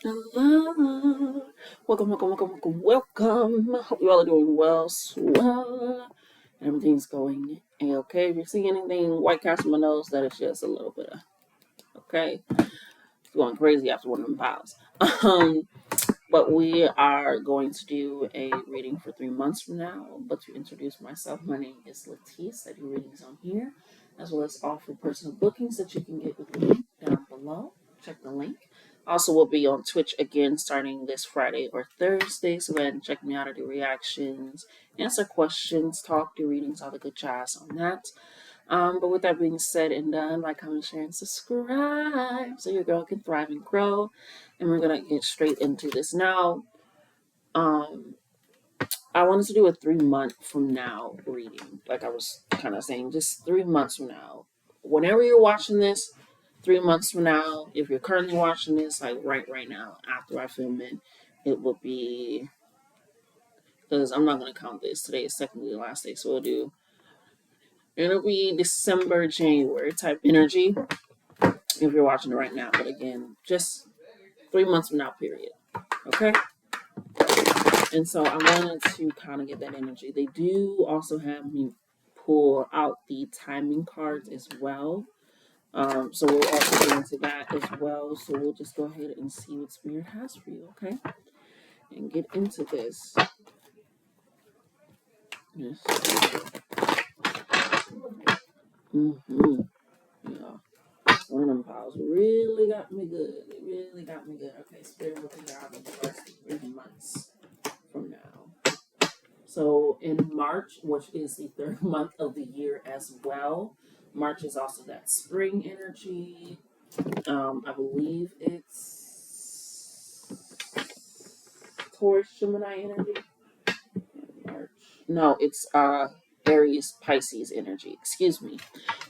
Hello. Welcome. Hope you all are doing well, swell. Everything's going okay. If you see anything white casting my nose, that is just a little bit of okay. It's going crazy after one of them piles. Um, but we are going to do a reading for 3 months from now. But to introduce myself, my name is Latice. I do readings on here, as well as offer personal bookings that you can get with me down below. Check the link. Also, we'll be on Twitch again starting this Friday or Thursday. So go ahead and check me out. I do reactions, answer questions, talk, do readings, all the good jazz on that. But with that being said and done, like, comment, share, and subscribe so your girl can thrive and grow. And we're gonna get straight into this now. Um, I wanted to do a 3 month from now reading, like I was kind of saying, just 3 months from now. Whenever you're watching this, 3 months from now, if you're currently watching this, like right now, after I film it, it will be because I'm not gonna count this. Today is technically the last day, so it'll be December, January type energy if you're watching it right now. But again, just 3 months from now, period. Okay. And so I wanted to kind of get that energy. They do also have me pull out the timing cards as well. So we'll also get into that as well. So we'll just go ahead and see what Spirit has for you, okay? And get into this. Yes. Yeah. One of them piles really got me good. It really got me good. Okay, Spirit will figure out in the first 3 months from now. So in March, which is the third month of the year as well, March is also that spring energy. I believe it's Taurus Gemini energy. March. No, it's Aries Pisces energy. Excuse me.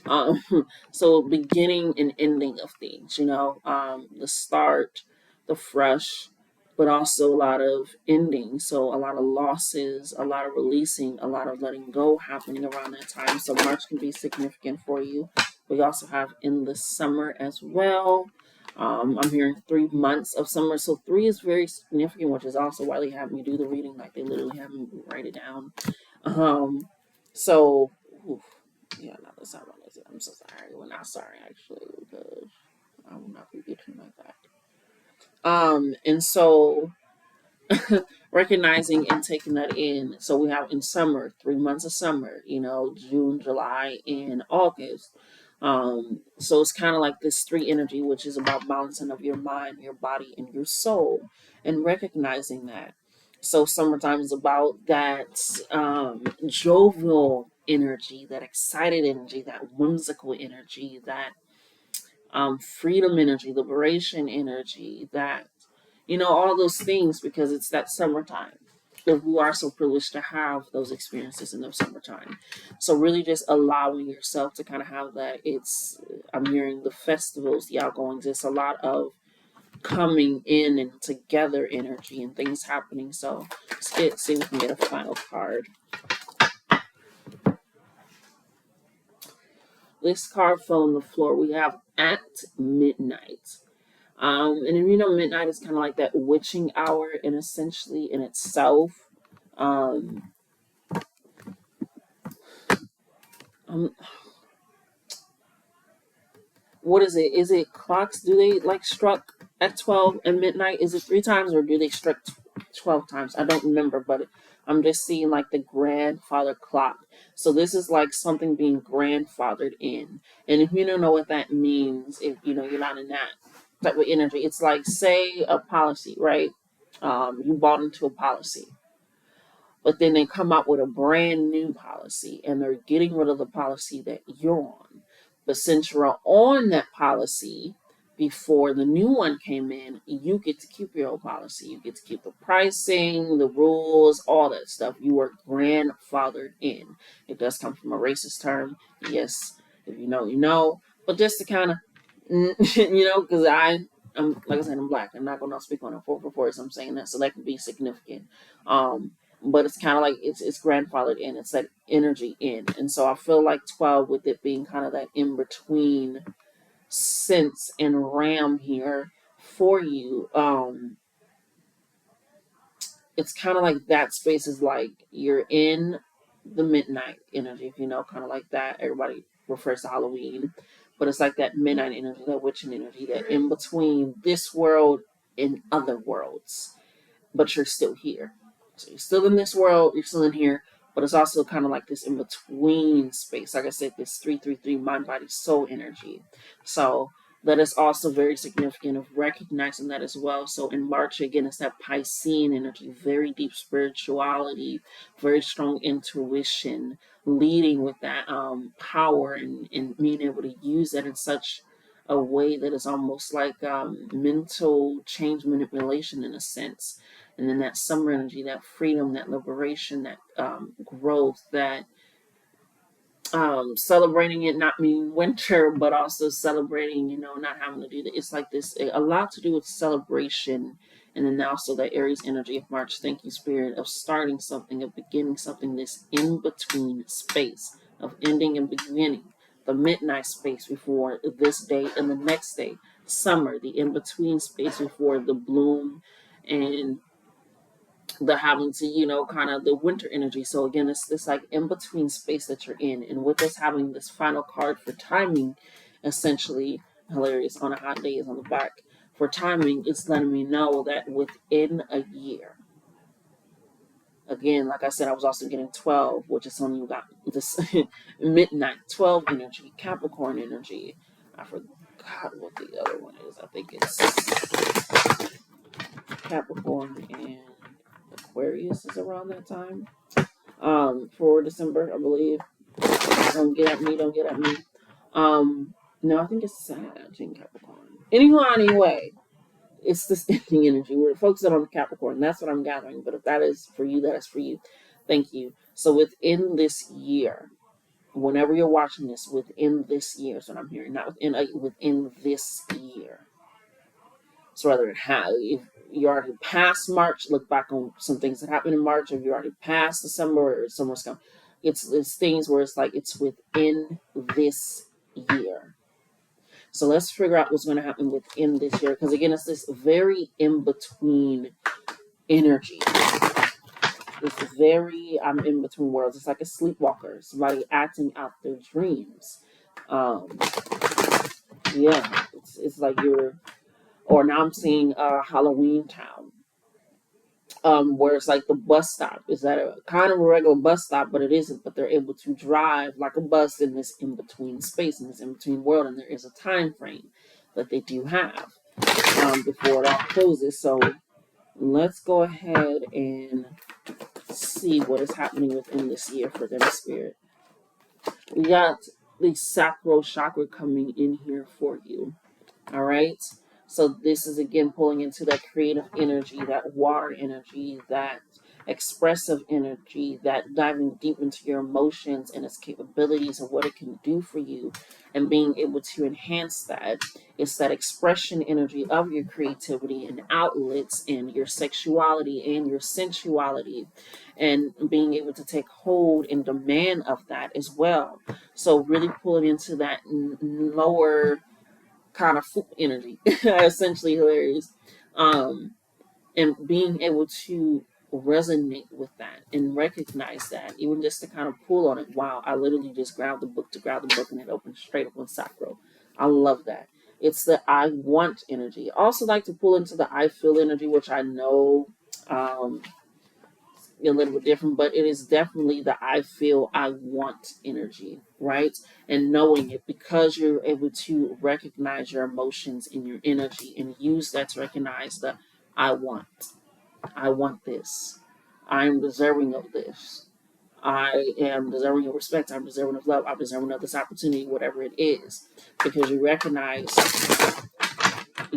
Um, so beginning and ending of things, the start, the fresh, but also a lot of ending. So a lot of losses, a lot of releasing, a lot of letting go happening around that time. So March can be significant for you. We also have in the summer as well. I'm hearing 3 months of summer. So three is very significant, which is also why they have me do the reading. Like they literally have me write it down. So oof, yeah, no, that's not what I said. I'm so sorry. Well, not sorry actually, because I will not be getting like that. And so recognizing and taking that in. So we have in summer, 3 months of summer, June, July, and August. So it's kind of like this three energy, which is about balancing of your mind, your body, and your soul, and recognizing that. So summertime is about that jovial energy, that excited energy, that whimsical energy, that freedom energy, liberation energy, that all those things because it's that summertime. If you are so privileged to have those experiences in the summertime. So really just allowing yourself to kind of have that. I'm hearing the festivals, the outgoings, it's a lot of coming in and together energy and things happening. So let's see if we can get a final card. This card fell on the floor. We have At Midnight. And if midnight is kind of like that witching hour, and essentially in itself. Um, um, what is it? Is it clocks? Do they like struck at 12 and midnight? Is it 3 times or do they struck 12 times? I don't remember, but I'm just seeing like the grandfather clock. So this is like something being grandfathered in. And if you don't know what that means, if you're not in that type of energy, it's like say a policy, right? You bought into a policy, but then they come out with a brand new policy and they're getting rid of the policy that you're on. But since you're on that policy before the new one came in, you get to keep your old policy. You get to keep the pricing, the rules, all that stuff. You are grandfathered in. It does come from a racist term. Yes, if you know, you know. But just to kind of, because like I said, I'm black. I'm not going to speak on a 444, so I'm saying that. So that could be significant. But it's kind of like it's grandfathered in. It's that energy in, and so I feel like 12 with it being kind of that in between sense and ram here for you, it's kind of like that space is like you're in the midnight energy, if you know, kind of like that. Everybody refers to Halloween, but it's like that midnight energy, that witching energy, that in between this world and other worlds, but you're still here. So you're still in this world, you're still in here, but it's also kind of like this in between space. Like I said, this 333 mind, body, soul energy. So that is also very significant of recognizing that as well. So in March, again, it's that Piscean energy, very deep spirituality, very strong intuition, leading with that power and being able to use that in such a way that is almost like mental change manipulation in a sense. And then that summer energy, that freedom, that liberation, that growth, that celebrating it not being winter, but also celebrating, not having to do that. It's like this, a lot to do with celebration. And then also that Aries energy of March, thank you, Spirit, of starting something, of beginning something, this in between space of ending and beginning, the midnight space before this day and the next day, summer, the in between space before the bloom and the having to, kind of the winter energy. So again, it's this like in between space that you're in. And with us having this final card for timing, essentially, hilarious on a hot day is on the back. For timing, it's letting me know that within a year, again, like I said, I was also getting 12, which is something you got this midnight, 12 energy, Capricorn energy. I forgot what the other one is. I think it's Capricorn and Aquarius is around that time. For December, I believe. Don't get at me, don't get at me. No, I think it's Sag in Capricorn. Anyway, it's this ending energy. We're focusing on Capricorn. That's what I'm gathering. But if that is for you, that is for you. Thank you. So within this year, whenever you're watching this, within this year is what I'm hearing. Not within this year. So whether if you already passed March, look back on some things that happened in March. If you already passed December or summer's come, it's things where it's like it's within this year. So let's figure out what's going to happen within this year, because again, it's this very in between energy. It's very I'm in between worlds. It's like a sleepwalker, somebody acting out their dreams. Yeah, it's like you're. Or now I'm seeing Halloween Town, where it's like the bus stop is at a kind of a regular bus stop, but it isn't. But they're able to drive like a bus in this in between space, in this in between world, and there is a time frame that they do have before it all closes. So let's go ahead and see what is happening within this year for them, Spirit. We got the sacral chakra coming in here for you. All right. So this is again pulling into that creative energy, that water energy, that expressive energy, that diving deep into your emotions and its capabilities and what it can do for you, and being able to enhance that. It's that expression energy of your creativity and outlets and your sexuality and your sensuality, and being able to take hold and demand of that as well. So really pulling into that lower kind of energy, essentially hilarious, and being able to resonate with that and recognize that, even just to kind of pull on it. Wow, I literally just grabbed the book and it opened straight up on sacral. I love that. It's the I want energy. I also like to pull into the I feel energy, which I know a little bit different, but it is definitely the I feel I want energy, right? And knowing it, because you're able to recognize your emotions and your energy and use that to recognize the I want this. I'm deserving of this. I am deserving of respect. I'm deserving of love. I'm deserving of this opportunity, whatever it is, because you recognize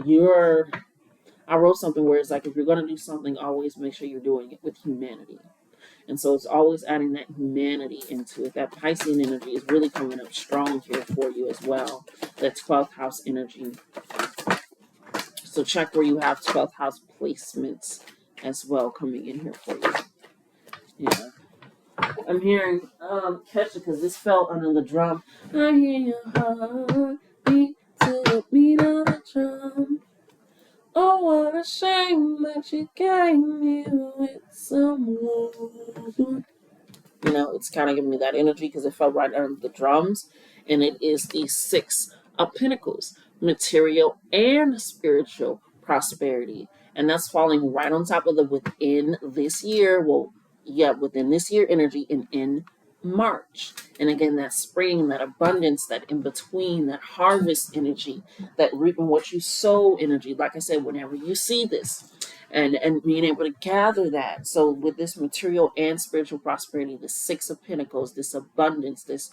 you're. I wrote something where it's like, if you're going to do something, always make sure you're doing it with humanity. And so it's always adding that humanity into it. That Piscean energy is really coming up strong here for you as well. That 12th house energy. So check where you have 12th house placements as well coming in here for you. Yeah. I'm hearing Kesha, because this fell under the drum. I hear your heart beat to the beat of the drum. Oh, what a shame that you came here with someone. It's kind of giving me that energy because it felt right under the drums. And it is the Six of Pentacles, material and spiritual prosperity. And that's falling right on top of the within this year. Well, yeah, within this year energy and in March. And again, that spring, that abundance, that in between, that harvest energy, that reaping what you sow energy. Like I said, whenever you see this, and being able to gather that. So with this material and spiritual prosperity, the Six of Pentacles, this abundance, this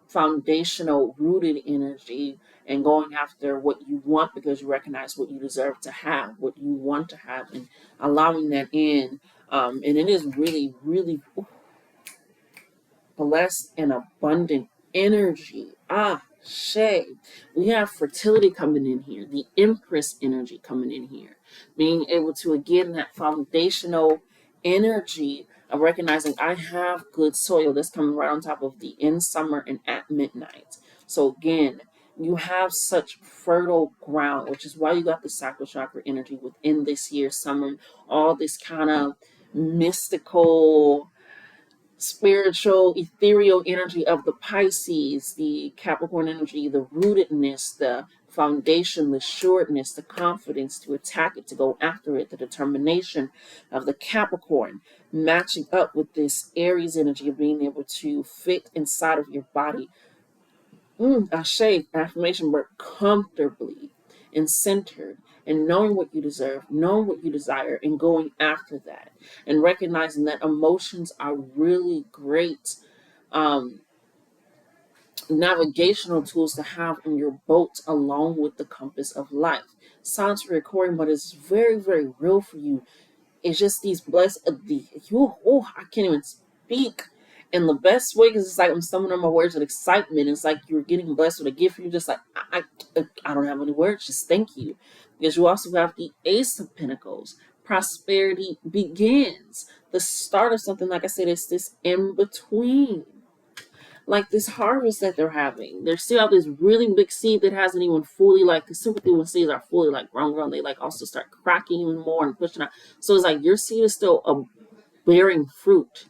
foundational rooted energy, and going after what you want because you recognize what you deserve to have, what you want to have, and allowing that in. And it is really, really blessed and abundant energy. Shay. We have fertility coming in here, the Empress energy coming in here. Being able to, again, that foundational energy of recognizing I have good soil. That's coming right on top of the in summer and at midnight. So, again, you have such fertile ground, which is why you got the sacral chakra energy within this year's summer. All this kind of mystical, spiritual, ethereal energy of the Pisces, the Capricorn energy, the rootedness, the foundation, the sureness, the confidence to attack it, to go after it, the determination of the Capricorn, matching up with this Aries energy of being able to fit inside of your body. Ashe, affirmation work comfortably and centered, and knowing what you deserve, knowing what you desire, and going after that, and recognizing that emotions are really great navigational tools to have in your boat along with the compass of life. Sounds recording, but it's very, very real for you. It's just these blessed I can't even speak in the best way because it's like I'm stumbling on my words with excitement. It's like you're getting blessed with a gift. You're just like I don't have any words. Just thank you, because you also have the Ace of Pentacles. Prosperity begins. The start of something. Like I said, it's this in between. Like this harvest that they're having, they're still out this really big seed that hasn't even fully, like, the sympathy when seeds are fully like grown, they like also start cracking even more and pushing out. So it's like your seed is still bearing fruit,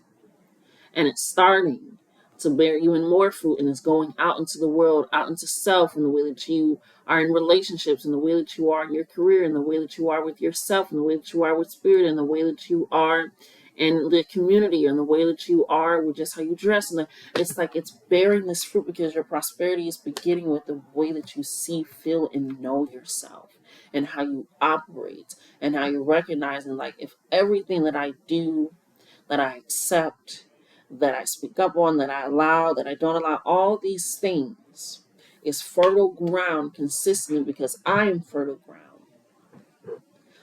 and it's starting to bear even more fruit, and it's going out into the world, out into self, in the way that you are in relationships, in the way that you are in your career, in the way that you are with yourself, in the way that you are with spirit, in the way that you are in the community, in the way that you are with just how you dress. And it's like it's bearing this fruit because your prosperity is beginning with the way that you see, feel, and know yourself, and how you operate, and how you're recognizing, like, if everything that I do, that I accept, that I speak up on, that I allow, that I don't allow, all these things is fertile ground consistently because I am fertile ground.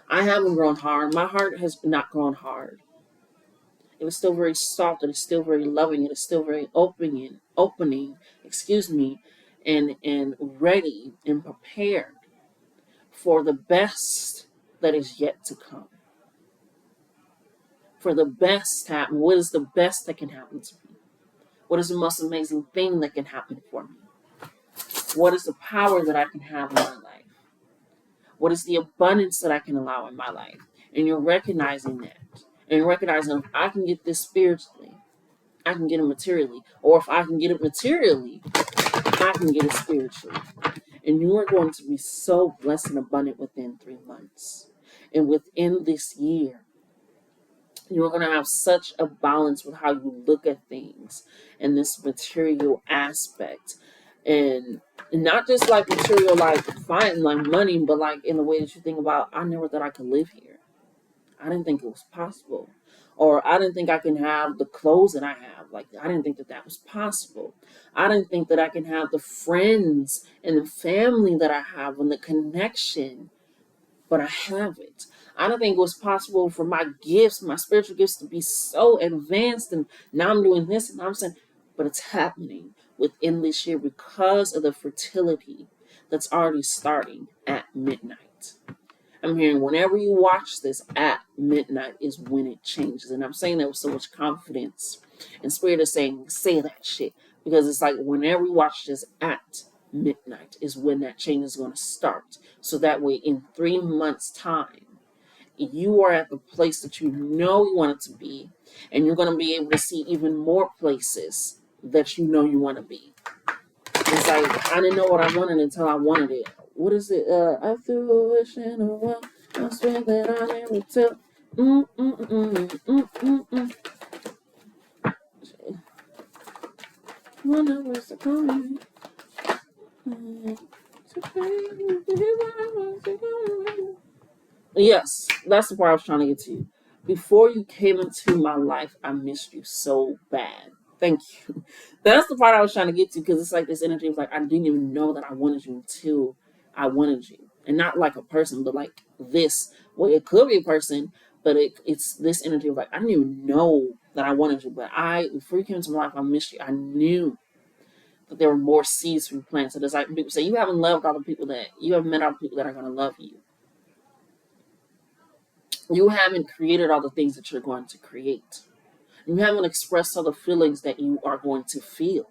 I haven't grown hard. My heart has not grown hard. It is still very soft. It is still very loving. It is still very opening, and ready and prepared for the best that is yet to come. For the best to happen. What is the best that can happen to me? What is the most amazing thing that can happen for me? What is the power that I can have in my life? What is the abundance that I can allow in my life? And you're recognizing that. And you're recognizing, if I can get this spiritually, I can get it materially. Or if I can get it materially, I can get it spiritually. And you are going to be so blessed and abundant within 3 months. And within this year, you're going to have such a balance with how you look at things in this material aspect. And not just like material, like finding like money, but like in the way that you think about, I never thought I could live here. I didn't think it was possible. Or I didn't think I can have the clothes that I have. Like, I didn't think that that was possible. I didn't think that I can have the friends and the family that I have and the connection, but I have it. I don't think it was possible for my gifts, my spiritual gifts, to be so advanced, and now I'm doing this, and I'm saying, but it's happening within this year because of the fertility that's already starting at midnight. I'm hearing whenever you watch this, at midnight is when it changes. And I'm saying that with so much confidence. And Spirit is saying, say that shit. Because it's like whenever you watch this at midnight is when that change is going to start. So that way, in 3 months' time, you are at the place that you know you want it to be, and you're going to be able to see even more places that you know you want to be. It's like, I didn't know what I wanted until I wanted it. What is it? I threw a wish in a well. I swear that I never tell. Wonder what's coming. Yes, that's the part I was trying to get to. Before you came into my life, I missed you so bad. Thank you. That's the part I was trying to get to, because it's like this energy of like, I didn't even know that I wanted you until I wanted you. And not like a person, but like this. Well, it could be a person, but it's this energy of like, I didn't even know that I wanted you. But before you came into my life, I missed you. I knew that there were more seeds to be planted. So there's like people say, you haven't loved all the people that, you haven't met all the people that are going to love you. You haven't created all the things that you're going to create. You haven't expressed all the feelings that you are going to feel.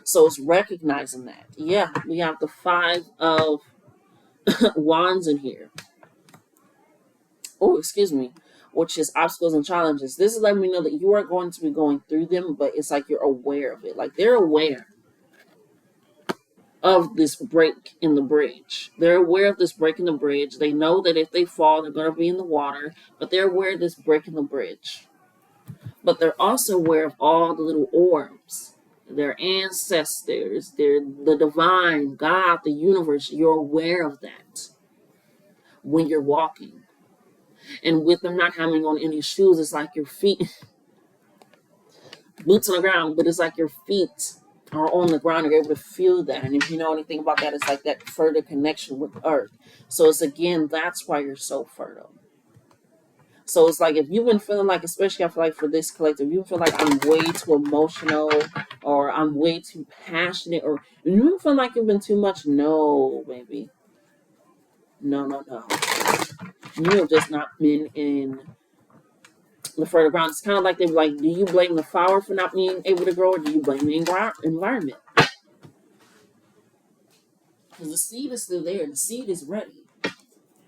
So it's recognizing that. Yeah, we have the 5 of wands in here. Oh, excuse me. Which is obstacles and challenges. This is letting me know that you are going to be going through them, but it's like you're aware of it. Like they're aware of this break in the bridge. They're aware of this break in the bridge. They know that if they fall, they're going to be in the water, but they're aware of this break in the bridge. But they're also aware of all the little orbs, their ancestors, the divine, God, the universe. You're aware of that when you're walking. And with them not having on any shoes, it's like your feet, boots on the ground, but it's like your feet are on the ground. You're able to feel that. And if you know anything about that, it's like that further connection with Earth. So it's again, that's why you're so fertile. So it's like if you've been feeling like, especially I feel like for this collective, you feel like I'm way too emotional or I'm way too passionate, or you feel like you've been too much. No, baby. No. You have just not been in the fertile ground. It's kind of like they're like, do you blame the flower for not being able to grow, or do you blame the environment? Because the seed is still there. The seed is ready.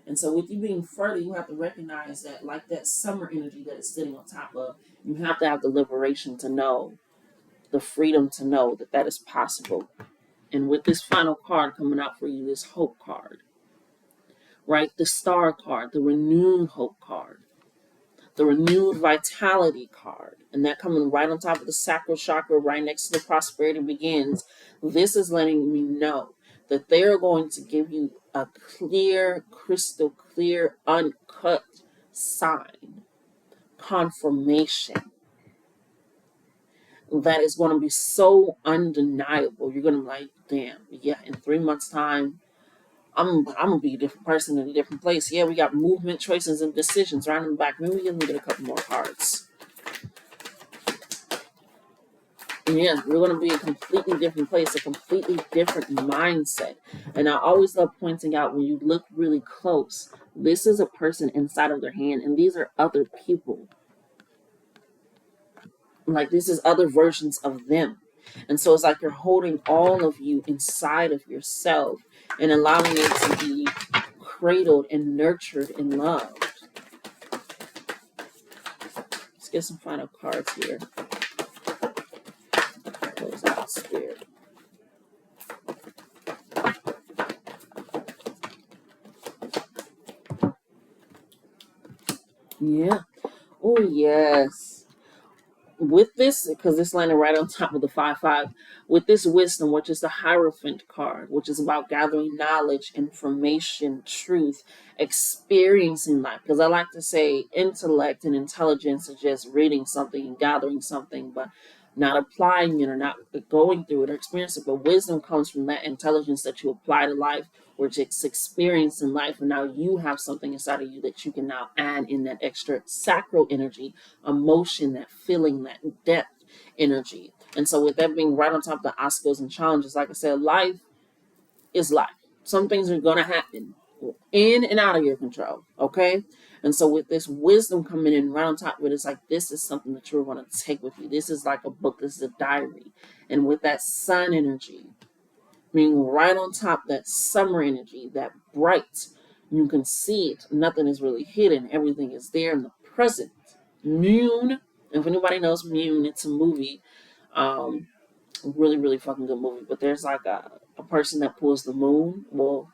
And so with you being fertile, you have to recognize that, like that summer energy that it's sitting on top of, you have to have the liberation to know, the freedom to know that that is possible. And with this final card coming out for you, this hope card, right? The star card, the renewed hope card, the renewed vitality card, and that coming right on top of the sacral chakra, right next to the prosperity begins. This is letting me know that they are going to give you a clear, crystal clear, uncut sign, confirmation that is going to be so undeniable. You're going to be like, damn, yeah, in 3 months' time, I'm gonna be a different person in a different place. Yeah, we got movement, choices, and decisions right in the back. Maybe we can look at a couple more cards. And yeah, we're gonna be a completely different place, a completely different mindset. And I always love pointing out when you look really close, this is a person inside of their hand, and these are other people. Like this is other versions of them. And so it's like you're holding all of you inside of yourself and allowing it to be cradled and nurtured and loved. Let's get some final cards here. Close out spirit. Yeah. Oh yes. With this, because this landed right on top of the 5-5, with this wisdom, which is the Hierophant card, which is about gathering knowledge, information, truth, experiencing life. Because I like to say intellect and intelligence is just reading something and gathering something, but not applying it or not going through it or experiencing it. But wisdom comes from that intelligence that you apply to life, which it's experience in life, and now you have something inside of you that you can now add in that extra sacral energy, emotion, that feeling, that depth energy. And so with that being right on top of the obstacles and challenges, like I said, life is life. Some things are going to happen in and out of your control, okay? And so with this wisdom coming in right on top of it, it's like this is something that you're going to take with you. This is like a book. This is a diary. And with that sun energy, being right on top, that summer energy, that bright. You can see it. Nothing is really hidden. Everything is there in the present. Moon. If anybody knows Moon, it's a movie. Um, really, really fucking good movie. But there's like a person that pulls the moon. Well,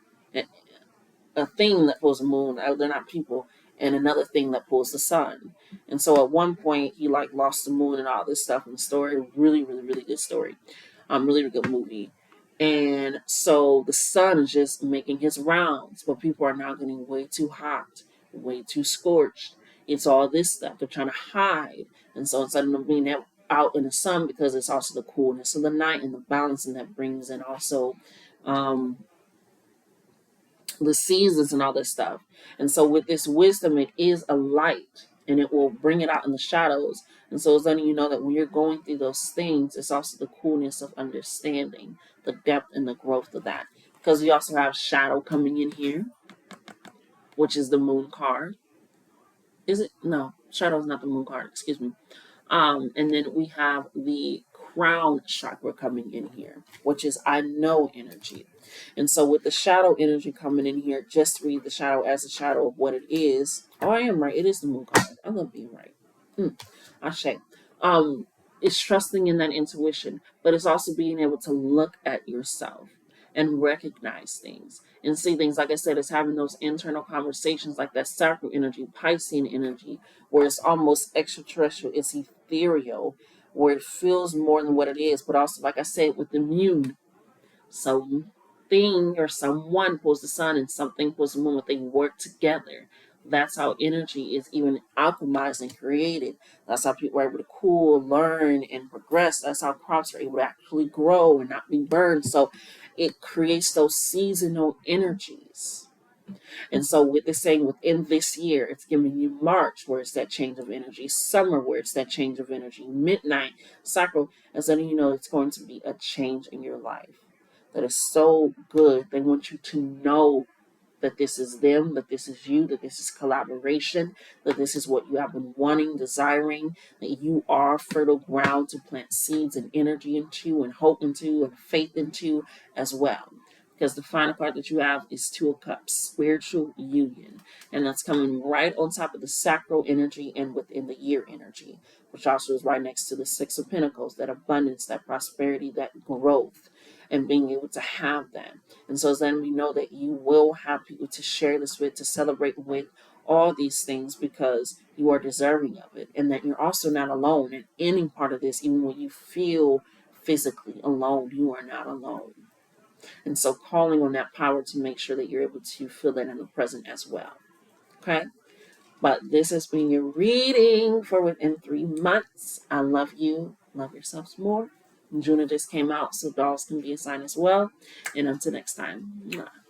a thing that pulls the moon. They're not people. And another thing that pulls the sun. And so at one point he like lost the moon and all this stuff in the story. Really, really, really good story. Really, really good movie. And so the sun is just making his rounds, but people are now getting way too hot, way too scorched. It's all this stuff. They're trying to hide. And so instead of them being out in the sun, because it's also the coolness of the night and the balancing that brings in also um, the seasons and all this stuff. And so with this wisdom, it is a light and it will bring it out in the shadows. And so it's letting you know that when you're going through those things, it's also the coolness of understanding the depth and the growth of that. Because we also have shadow coming in here, which is the moon card. Is it? No, shadow is not the moon card. Excuse me. And then we have the crown chakra coming in here, which is I know energy. And so with the shadow energy coming in here, just read the shadow as a shadow of what it is. Oh, I am right. It is the moon card. I love being right. Ashe. It's trusting in that intuition, but it's also being able to look at yourself and recognize things and see things. Like I said, it's having those internal conversations like that sacral energy, Piscean energy, where it's almost extraterrestrial, it's ethereal, where it feels more than what it is, but also, like I said, with the moon, something or someone pulls the sun and something pulls the moon, but they work together. That's how energy is even alchemized and created. That's how people are able to cool, learn, and progress. That's how crops are able to actually grow and not be burned. So it creates those seasonal energies. And so with this saying within this year, it's giving you March where it's that change of energy, summer where it's that change of energy, midnight, sacral, as letting you know it's going to be a change in your life. That is so good. They want you to know that this is them, that this is you, that this is collaboration, that this is what you have been wanting, desiring, that you are fertile ground to plant seeds and energy into and hope into and faith into as well. Because the final card that you have is Two of Cups, spiritual union. And that's coming right on top of the sacral energy and within the year energy, which also is right next to the Six of Pentacles, that abundance, that prosperity, that growth, and being able to have that. And so then we know that you will have people to share this with, to celebrate with, all these things because you are deserving of it. And that you're also not alone in any part of this, even when you feel physically alone, you are not alone. And so calling on that power to make sure that you're able to feel that in the present as well. Okay? But this has been your reading for within 3 months. I love you. Love yourselves more. Juna just came out, so dolls can be a sign as well. And until next time.